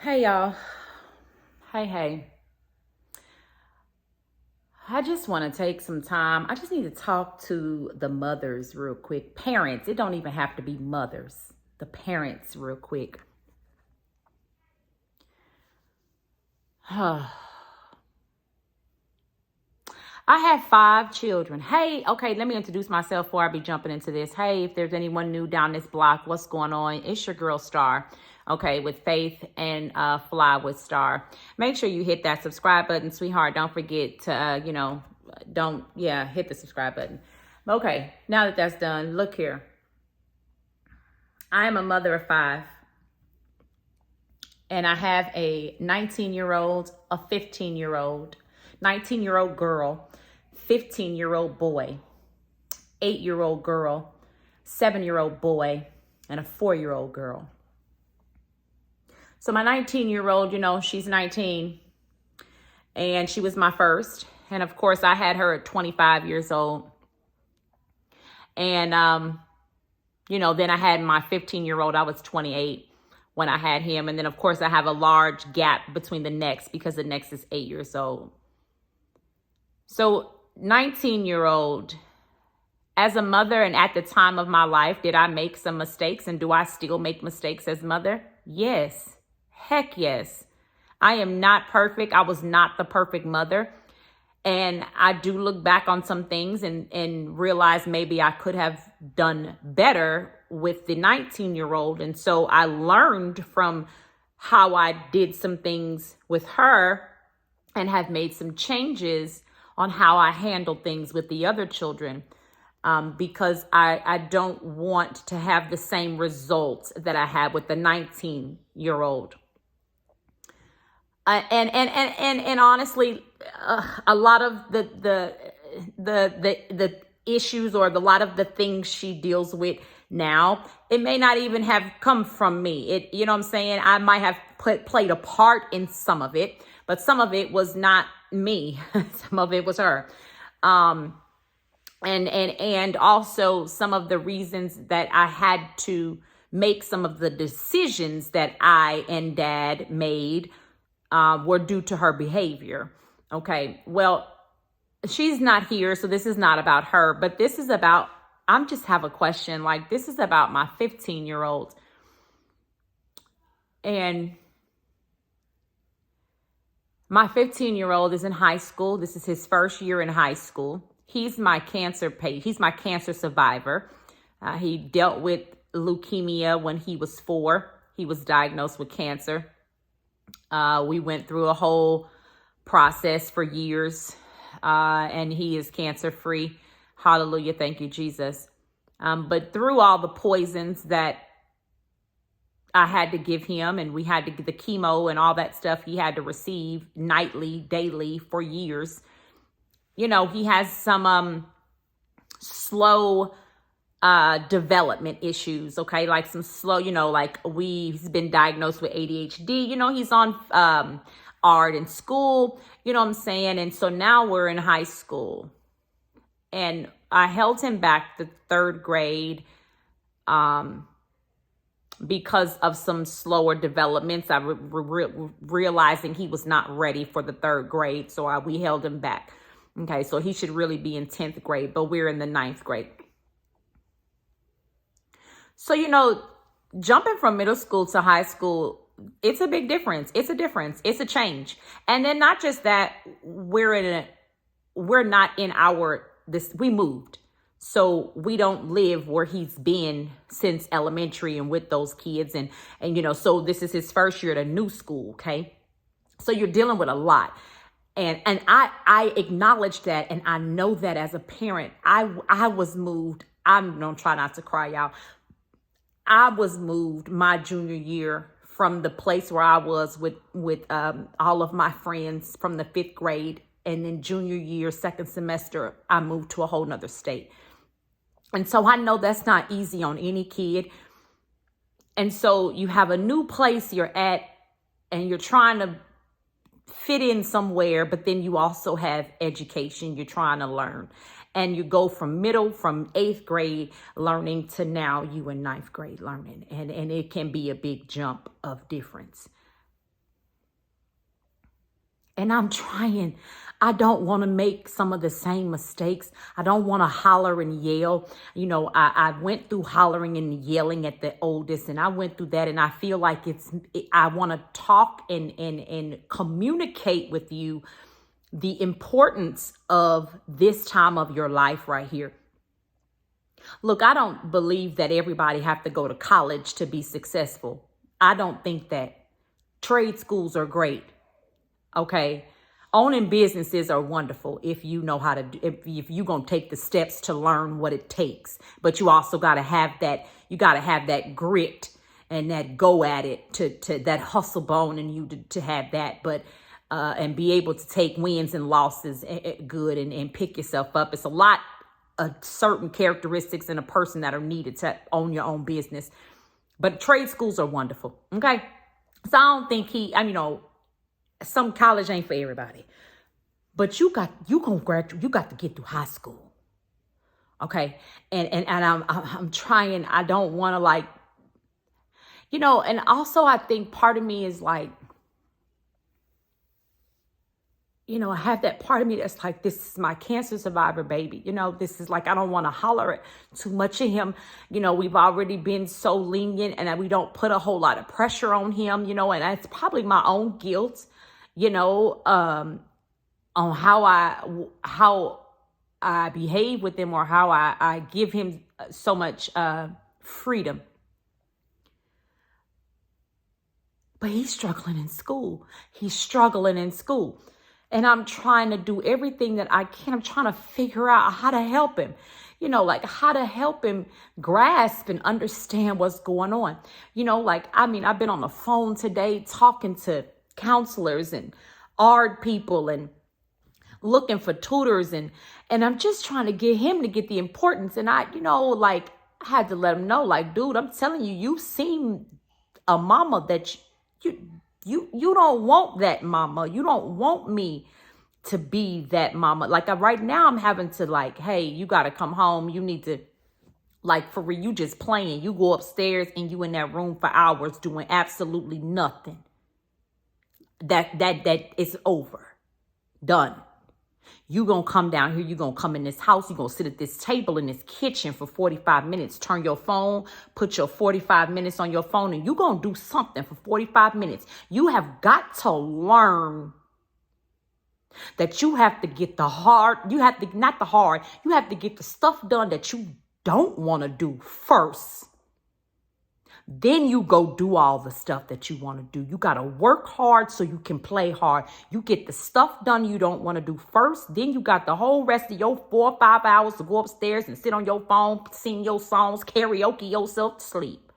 Hey y'all. Hey. I just want to take some time. I just need to talk to the mothers real quick. Parents. It don't even have to be mothers. The parents real quick. I have 5 children. Hey, okay, let me introduce myself before I be jumping into this. Hey, if there's anyone new down this block, what's going on? It's your girl Star. Okay, with Faith and Fly with Star. Make sure you hit that subscribe button, sweetheart. Don't forget to, hit the subscribe button. Okay, now that that's done, look here. I am a mother of 5. And I have a 19-year-old, a 15-year-old, 19-year-old girl, 15-year-old boy, 8-year-old girl, 7-year-old boy, and a 4-year-old girl. So my 19-year-old, she's 19, and she was my first. And of course, I had her at 25 years old. And, then I had my 15-year-old, I was 28 when I had him. And then, of course, I have a large gap between the next because the next is 8 years old. So 19-year-old, as a mother and at the time of my life, did I make some mistakes? And do I still make mistakes as mother? Yes. Heck yes. I am not perfect. I was not the perfect mother. And I do look back on some things and realize maybe I could have done better with the 19-year-old. And so I learned from how I did some things with her and have made some changes on how I handle things with the other children. Because I don't want to have the same results that I had with the 19-year-old. And honestly, a lot of the issues or a lot of the things she deals with now, it may not even have come from me. You know what I'm saying? I might have played a part in some of it, but some of it was not me. Some of it was her. And also some of the reasons that I had to make some of the decisions that I and Dad made were due to her behavior. Okay, well, she's not here, so this is not about her, but this is about, I just have a question. Like, this is about my 15-year-old. And my 15-year-old is in high school. This is his first year in high school. He's my cancer patient. He's my cancer survivor. He dealt with leukemia when he was 4. He was diagnosed with cancer. We went through a whole process for years, and he is cancer free. Hallelujah. Thank you, Jesus. But through all the poisons that I had to give him, and we had to get the chemo and all that stuff he had to receive nightly, daily for years. He has some slow development issues, okay? Like some slow, he's been diagnosed with ADHD, he's on art in school, you know what I'm saying? And so now we're in high school. And I held him back the 3rd grade because of some slower developments. I realizing he was not ready for the 3rd grade, so we held him back. Okay, so he should really be in 10th grade, but we're in the 9th grade. So, jumping from middle school to high school, it's a big difference. It's a difference. It's a change. And then not just that, we moved. So we don't live where he's been since elementary and with those kids. And so this is his first year at a new school. Okay. So you're dealing with a lot. And I acknowledge that. And I know that as a parent, I was moved. I'm going to try not to cry, y'all. I was moved my junior year from the place where I was with all of my friends from the 5th grade. And then junior year, 2nd semester, I moved to a whole nother state. And so I know that's not easy on any kid. And so you have a new place you're at and you're trying to fit in somewhere, but then you also have education you're trying to learn. And you go from 8th grade learning to now you in 9th grade learning. And it can be a big jump of difference. And I'm trying. I don't want to make some of the same mistakes. I don't want to holler and yell. I went through hollering and yelling at the oldest, and I went through that, and I feel like I want to talk and communicate with you the importance of this time of your life right here. Look, I don't believe that everybody have to go to college to be successful. I don't think that. Trade schools are great. Okay. Owning businesses are wonderful if you know how to do, if you're going to take the steps to learn what it takes. But you also got to have that grit and that go at it to that hustle bone in you to have that. But and be able to take wins and losses good and pick yourself up. It's a lot of certain characteristics in a person that are needed to own your own business. But trade schools are wonderful. Okay. So I don't think some college ain't for everybody, but you got to get through high school. Okay. And I'm trying, I don't want to and also I think part of me is like, I have that part of me that's like, this is my cancer survivor baby. This is like, I don't want to holler at too much of him. We've already been so lenient and we don't put a whole lot of pressure on him, and that's probably my own guilt, on how I behave with him or how I give him so much freedom. But he's struggling in school. And I'm trying to do everything that I can. I'm trying to figure out how to help him, how to help him grasp and understand what's going on. I've been on the phone today talking to counselors and art people and looking for tutors. And I'm just trying to get him to get the importance. And I had to let him know, dude, I'm telling you, you seem a mama that you don't want that mama. You don't want me to be that mama. Right now I'm having to hey, you got to come home. You need to for real, you just playing. You go upstairs and you in that room for hours doing absolutely nothing. That is over. Done. You gonna come down here, you gonna come in this house, you gonna sit at this table in this kitchen for 45 minutes, turn your phone, put your 45 minutes on your phone, and you gonna do something for 45 minutes. You have got to learn that you have to get you have to get the stuff done that you don't want to do first. Then you go do all the stuff that you want to do. You got to work hard so you can play hard. You get the stuff done you don't want to do first. Then you got the whole rest of your 4 or 5 hours to go upstairs and sit on your phone, sing your songs, karaoke yourself to sleep.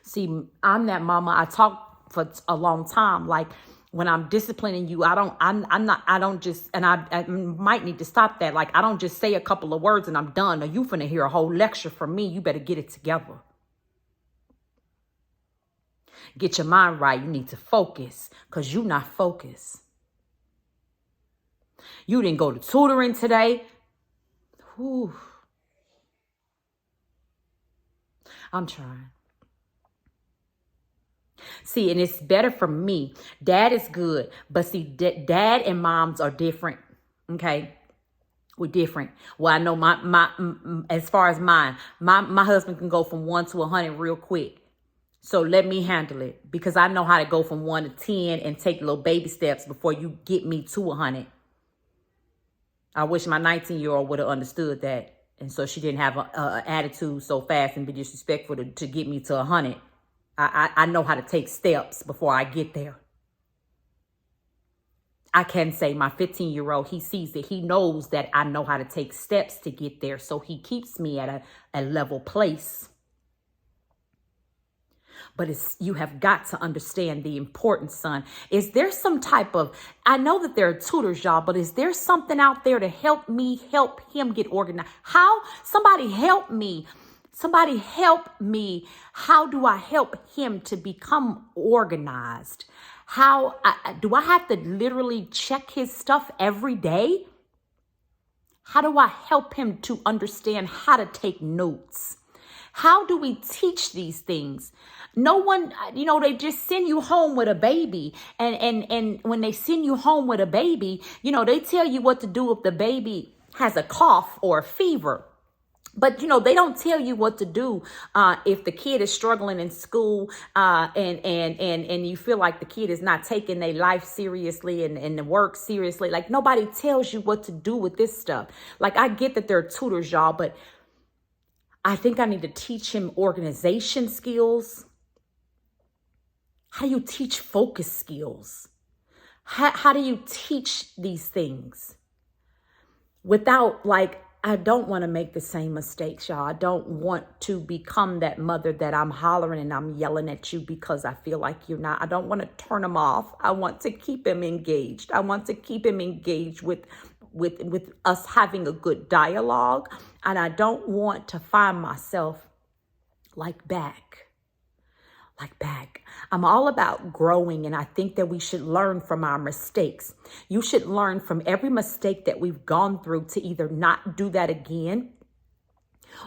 See, I'm that mama. I talk for a long time. When I'm disciplining you, I might need to stop that. I don't just say a couple of words and I'm done. Or you finna hear a whole lecture from me. You better get it together. Get your mind right. You need to focus because you're not focused. You didn't go to tutoring today. Whew. I'm trying. See, and it's better for me. Dad is good. But see, dad and moms are different. Okay. We're different. Well, I know as far as mine, my husband can go from 1 to 100 real quick. So let me handle it because I know how to go from 1 to 10 and take little baby steps before you get me to 100. I wish my 19-year-old would have understood that. And so she didn't have an attitude so fast and be disrespectful to get me to 100. I know how to take steps before I get there. I can say my 15-year-old, he sees it. He knows that I know how to take steps to get there. So he keeps me at a level place. But you have got to understand the importance, son. Is there some type of, I know that there are tutors, y'all, but is there something out there to help him get organized? How? Somebody help me. Somebody help me. How do I help him to become organized? Do I have to literally check his stuff every day? How do I help him to understand how to take notes? How do we teach these things? No one, they just send you home with a baby. And when they send you home with a baby, they tell you what to do if the baby has a cough or a fever. But, they don't tell you what to do if the kid is struggling in school and you feel like the kid is not taking their life seriously and the work seriously. Like, nobody tells you what to do with this stuff. Like, I get that there are tutors, y'all, but I think I need to teach him organization skills. How do you teach focus skills? How do you teach these things without, like, I don't want to make the same mistakes, y'all. I don't want to become that mother that I'm hollering and I'm yelling at you because I feel like you're not. I don't want to turn him off. I want to keep him engaged. I want to keep him engaged with us having a good dialogue. And I don't want to find myself back. I'm all about growing, and I think that we should learn from our mistakes. You should learn from every mistake that we've gone through to either not do that again,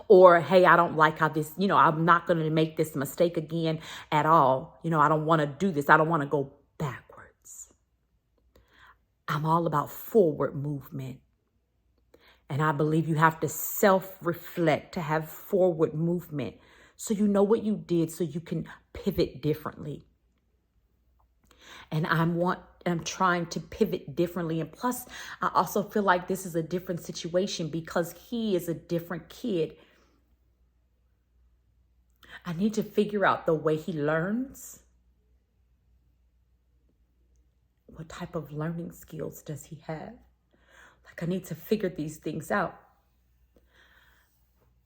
or, hey, I don't like how this, I'm not going to make this mistake again at all. I don't want to do this. I don't want to go backwards. I'm all about forward movement. And I believe you have to self-reflect to have forward movement. So you know what you did so you can pivot differently. And I'm trying to pivot differently. And plus, I also feel like this is a different situation because he is a different kid. I need to figure out the way he learns. What type of learning skills does he have? Like, I need to figure these things out.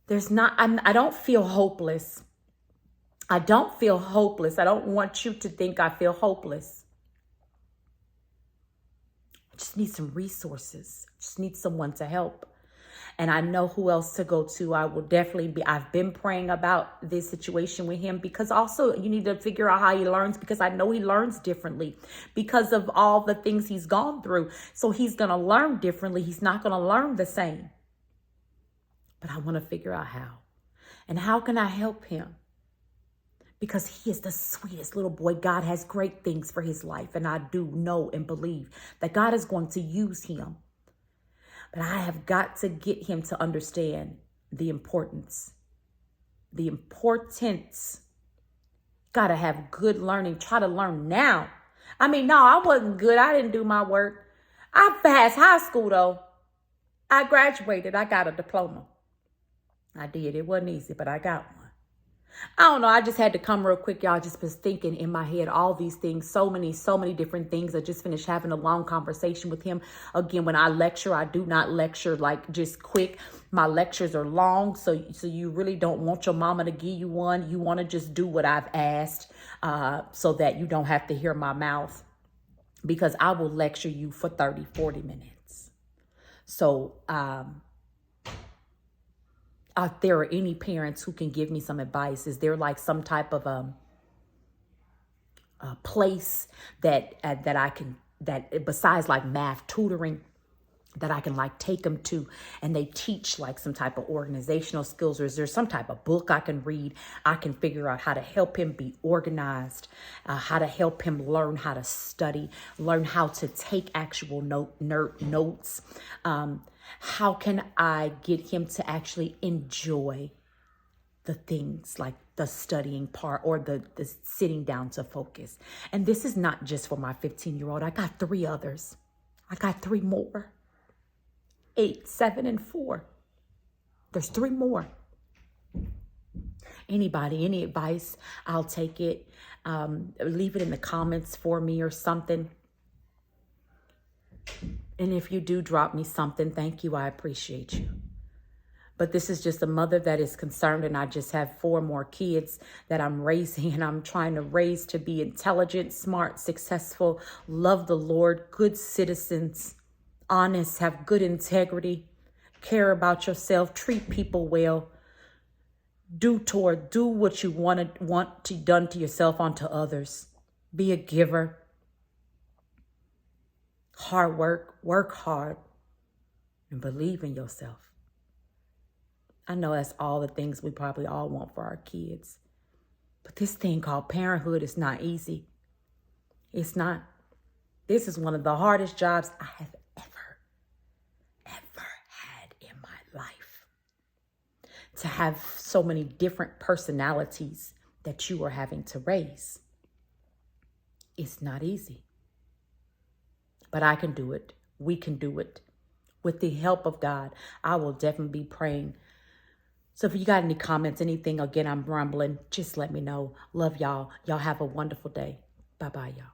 I don't feel hopeless. I don't feel hopeless. I don't want you to think I feel hopeless. I just need some resources. I just need someone to help. And I know who else to go to. I've been praying about this situation with him because also you need to figure out how he learns, because I know he learns differently because of all the things he's gone through. So he's going to learn differently. He's not going to learn the same. But I want to figure out how. And how can I help him? Because he is the sweetest little boy. God has great things for his life. And I do know and believe that God is going to use him. But I have got to get him to understand the importance. The importance. Got to have good learning. Try to learn now. No, I wasn't good. I didn't do my work. I passed high school, though. I graduated. I got a diploma. I did. It wasn't easy, but I got one. I don't know. I just had to come real quick, y'all. Just was thinking in my head, all these things, so many different things. I just finished having a long conversation with him. Again, when I lecture, I do not lecture like just quick. My lectures are long. So you really don't want your mama to give you one. You want to just do what I've asked so that you don't have to hear my mouth, because I will lecture you for 30, 40 minutes. So, if there are any parents who can give me some advice, is there like some type of a place that I can, that besides like math tutoring, that I can like take them to and they teach like some type of organizational skills? Or is there some type of book I can read? I can figure out how to help him be organized, how to help him learn how to study, learn how to take actual notes. How can I get him to actually enjoy the things like the studying part or the sitting down to focus? And this is not just for my 15-year-old. I got 3 others. I got 3 more. 8, 7, and 4. There's 3 more. Anybody, any advice, I'll take it. Leave it in the comments for me or something. And if you do drop me something, thank you. I appreciate you. But this is just a mother that is concerned, and I just have 4 more kids that I'm raising, and I'm trying to raise to be intelligent, smart, successful, love the Lord, good citizens, honest, have good integrity, care about yourself, treat people well, do what you want to done to yourself onto others, be a giver. Hard work hard, and believe in yourself. I know that's all the things we probably all want for our kids. But this thing called parenthood is not easy. It's not. This is one of the hardest jobs I have ever had in my life. To have so many different personalities that you are having to raise. It's not easy. But I can do it. We can do it. With the help of God, I will definitely be praying. So if you got any comments, anything, again, I'm rambling, just let me know. Love y'all. Y'all have a wonderful day. Bye-bye, y'all.